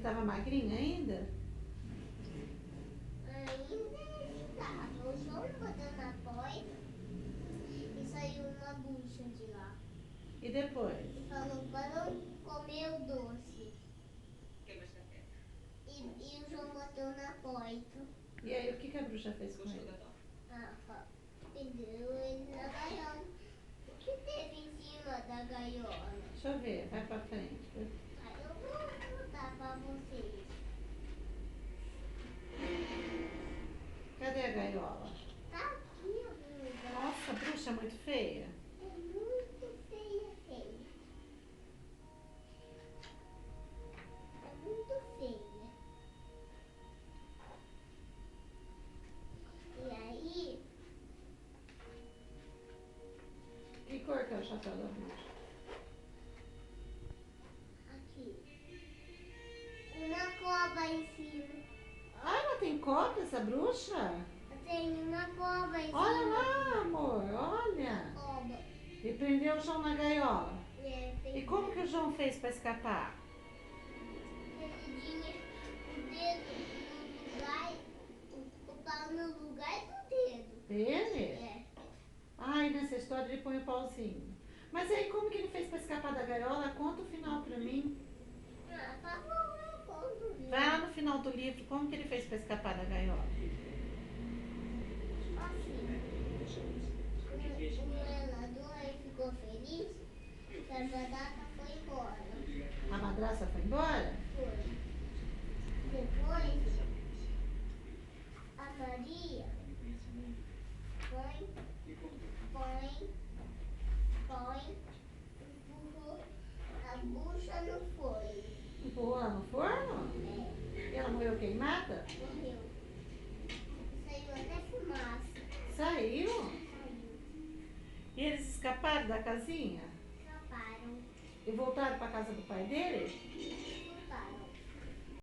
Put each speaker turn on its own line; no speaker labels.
Ele tava magrinho ainda?
Ainda estava. O João botou na porta e saiu uma bucha de lá.
E depois?
E falou para não comer o doce. E o João botou na porta.
E aí, o que a bruxa fez com ele?
Prendeu ele na gaiola. O que teve em cima da gaiola?
Deixa eu ver, vai pra frente.
Aí eu vou contar pra vocês.
Cadê a gaiola?
Tá aqui em algum lugar.
Nossa, a bruxa é muito feia.
É muito feia, feia. É muito feia. E aí,
Que cor que é o chapéu da bruxa?
aqui. Uma cobra em cima.
Ah, ela tem cobra, essa bruxa?
Tem uma cobra em cima.
Olha lá, amor, olha.
Cobra.
E prendeu o João na gaiola.
Tem
E como que o João fez pra escapar?
Ele tinha o dedo no lugar, o pau no lugar do dedo.
Ele?
É.
Ai, nessa história ele põe o pauzinho. Mas aí como que ele fez pra escapar da gaiola? Conta o final pra mim.
Ah, tá bom, eu conto.
Vai lá no final do livro, como que ele fez pra escapar da gaiola?
Assim, o morador aí ficou feliz que a batata foi embora.
A madraça foi embora?
Foi. Depois, a Maria empurrou a bucha no forno.
Empurrou ela no forno?
É,
E ela morreu queimada?
morreu. Saiu até fumaça.
Saiu?
Saiu.
E eles escaparam da casinha?
Escaparam.
E voltaram pra casa do pai dele?